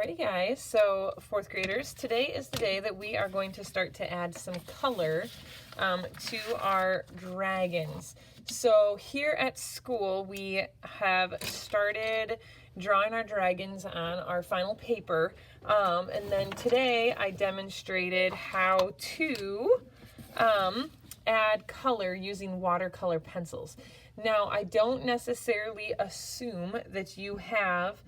Alrighty guys, so fourth graders, today is the day that we are going to start to add some color to our dragons. So here at school we have started drawing our dragons on our final paper, and then today I demonstrated how to add color using watercolor pencils. Now I don't necessarily assume that you have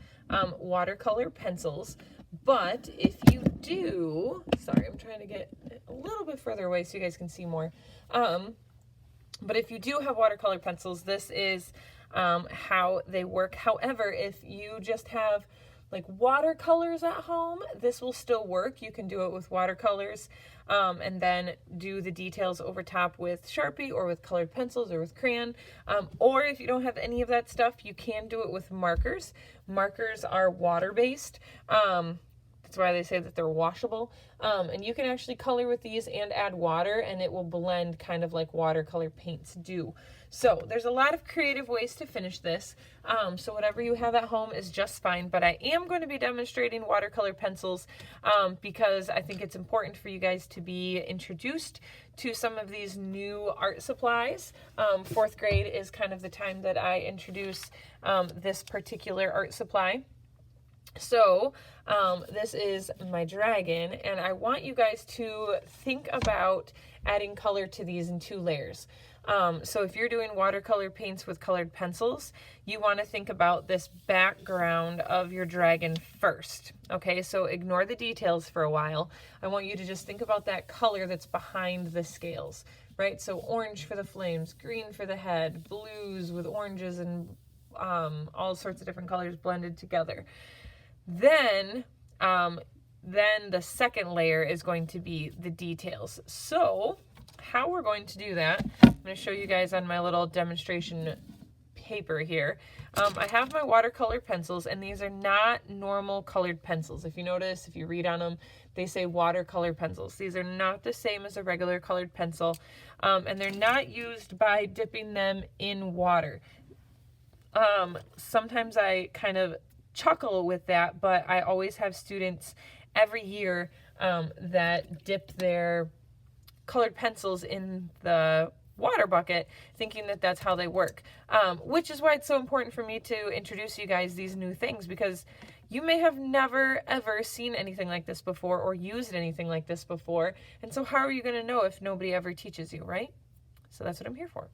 watercolor pencils, but if you do, sorry, I'm trying to get a little bit further away so you guys can see more, but if you do have watercolor pencils, this is how they work. However, if you just have like watercolors at home, this will still work. You can do it with watercolors and then do the details over top with Sharpie or with colored pencils or with crayon. Or if you don't have any of that stuff, you can do it with markers. Markers are water-based. That's why they say that they're washable. And you can actually color with these and add water, and it will blend kind of like watercolor paints do. So there's a lot of creative ways to finish this. So whatever you have at home is just fine, but I am going to be demonstrating watercolor pencils because I think it's important for you guys to be introduced to some of these new art supplies. Fourth grade is kind of the time that I introduce this particular art supply. So this is my dragon, and I want you guys to think about adding color to these in 2 layers. So if you're doing watercolor paints with colored pencils, you want to think about this background of your dragon first. Okay, so ignore the details for a while. I want you to just think about that color that's behind the scales, right? So orange for the flames, green for the head, blues with oranges and all sorts of different colors blended together. Then the second layer is going to be the details. So how we're going to do that, I'm going to show you guys on my little demonstration paper here. I have my watercolor pencils, and these are not normal colored pencils. If you notice, if you read on them, they say watercolor pencils. These are not the same as a regular colored pencil, and they're not used by dipping them in water. Sometimes I kind of chuckle with that, but I always have students every year that dip their colored pencils in the water bucket thinking that that's how they work, which is why it's so important for me to introduce you guys these new things, because you may have never ever seen anything like this before or used anything like this before, and so how are you going to know if nobody ever teaches you, right? So that's what I'm here for.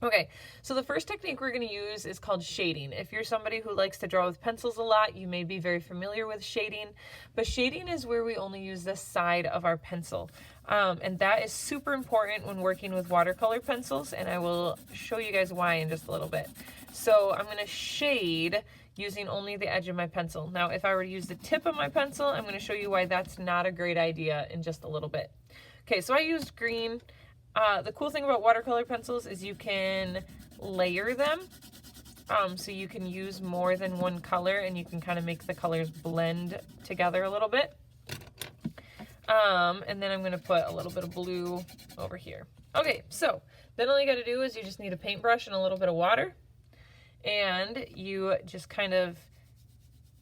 Okay, so the first technique we're going to use is called shading. If you're somebody who likes to draw with pencils a lot, you may be very familiar with shading, but shading is where we only use the side of our pencil. And that is super important when working with watercolor pencils, and I will show you guys why in just a little bit. So I'm going to shade using only the edge of my pencil. Now, if I were to use the tip of my pencil, I'm going to show you why that's not a great idea in just a little bit. Okay, so I used green. The cool thing about watercolor pencils is you can layer them, so you can use more than one color, and you can kind of make the colors blend together a little bit. And then I'm going to put a little bit of blue over here. Okay, so then all you got to do is you just need a paintbrush and a little bit of water, and you just kind of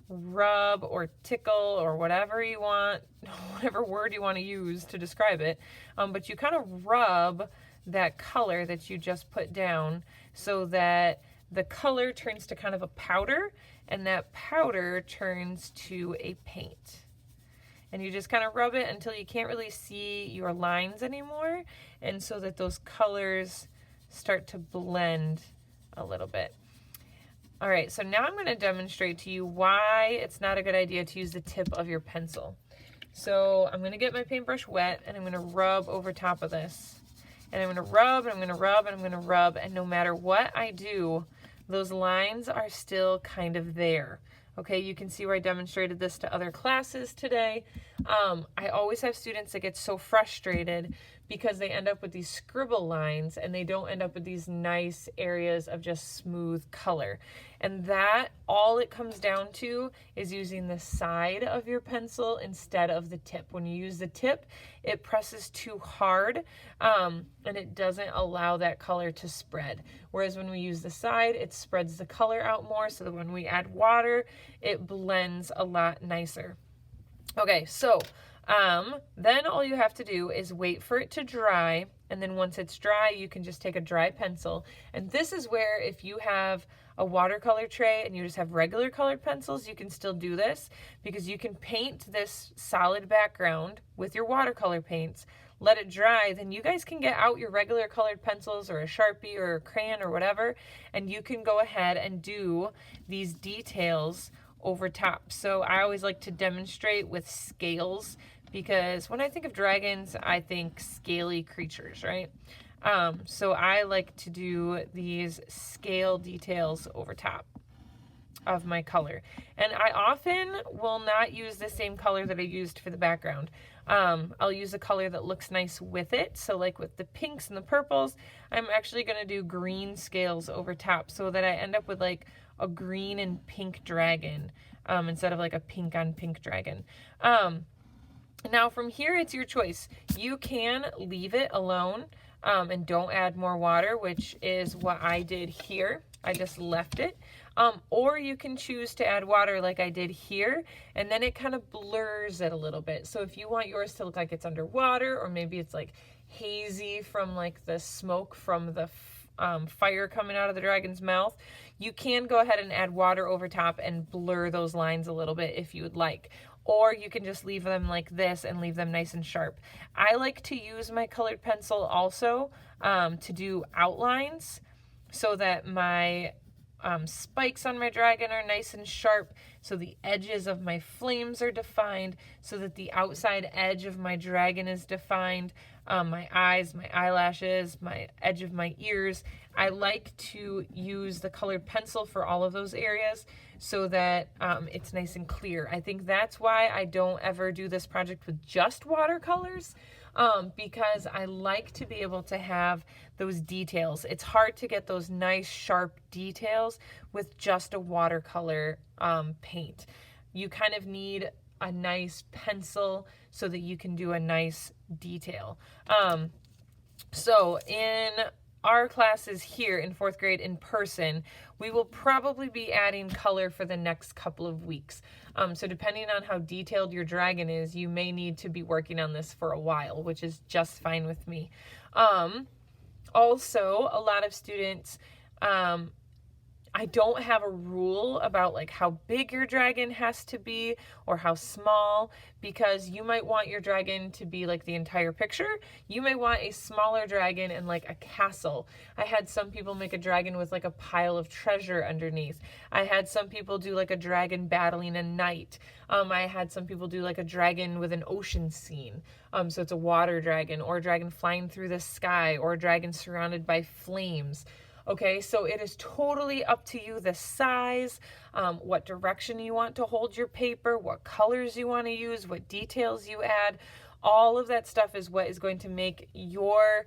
rub or tickle or whatever you want, whatever word you want to use to describe it, but you kind of rub that color that you just put down so that the color turns to kind of a powder, and that powder turns to a paint. And you just kind of rub it until you can't really see your lines anymore, and so that those colors start to blend a little bit. All right, so now I'm going to demonstrate to you why it's not a good idea to use the tip of your pencil. So I'm going to get my paintbrush wet, and I'm going to rub over top of this. And I'm going to rub, and I'm going to rub, and I'm going to rub, and no matter what I do, those lines are still kind of there. Okay, you can see where I demonstrated this to other classes today. I always have students that get so frustrated because they end up with these scribble lines and they don't end up with these nice areas of just smooth color. And that, all it comes down to is using the side of your pencil instead of the tip. When you use the tip, it presses too hard and it doesn't allow that color to spread. Whereas when we use the side, it spreads the color out more, so that when we add water, it blends a lot nicer. Okay, so then all you have to do is wait for it to dry, and then once it's dry, you can just take a dry pencil. And this is where, if you have a watercolor tray and you just have regular colored pencils, you can still do this, because you can paint this solid background with your watercolor paints, let it dry, then you guys can get out your regular colored pencils or a Sharpie or a crayon or whatever, and you can go ahead and do these details over top. So I always like to demonstrate with scales, because when I think of dragons, I think scaly creatures, right? So I like to do these scale details over top of my color. And I often will not use the same color that I used for the background. I'll use a color that looks nice with it. So like with the pinks and the purples, I'm actually going to do green scales over top, so that I end up with like a green and pink dragon instead of like a pink on pink dragon. Now from here, it's your choice. You can leave it alone and don't add more water, which is what I did here. I just left it. Or you can choose to add water like I did here, and then it kind of blurs it a little bit. So if you want yours to look like it's underwater, or maybe it's like hazy from like the smoke from the fire coming out of the dragon's mouth, you can go ahead and add water over top and blur those lines a little bit if you would like. Or you can just leave them like this and leave them nice and sharp. I like to use my colored pencil also to do outlines, so that my spikes on my dragon are nice and sharp, so the edges of my flames are defined, so that the outside edge of my dragon is defined, my eyes, my eyelashes, my edge of my ears. I like to use the colored pencil for all of those areas, so that it's nice and clear. I think that's why I don't ever do this project with just watercolors, because I like to be able to have those details. It's hard to get those nice sharp details with just a watercolor paint. You kind of need a nice pencil so that you can do a nice detail. So in our classes here in 4th grade in person, we will probably be adding color for the next couple of weeks. So depending on how detailed your dragon is, you may need to be working on this for a while, which is just fine with me. Also, a lot of students, I don't have a rule about like how big your dragon has to be or how small, because you might want your dragon to be like the entire picture. You may want a smaller dragon and like a castle. I had some people make a dragon with like a pile of treasure underneath. I had some people do like a dragon battling a knight. I had some people do like a dragon with an ocean scene. So it's a water dragon, or a dragon flying through the sky, or a dragon surrounded by flames. Okay, so it is totally up to you, the size, what direction you want to hold your paper, what colors you want to use, what details you add. All of that stuff is what is going to make your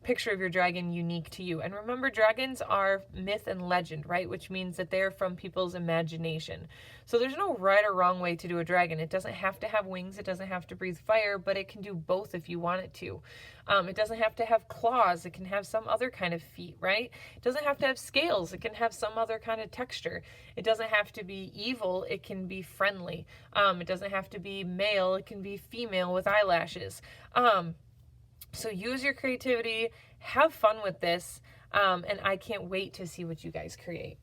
picture of your dragon unique to you. And remember, dragons are myth and legend, right? Which means that they're from people's imagination. So there's no right or wrong way to do a dragon. It doesn't have to have wings. It doesn't have to breathe fire, but it can do both if you want it to. It doesn't have to have claws. It can have some other kind of feet, right? It doesn't have to have scales. It can have some other kind of texture. It doesn't have to be evil. It can be friendly. It doesn't have to be male. It can be female with eyelashes. So use your creativity, have fun with this, and I can't wait to see what you guys create.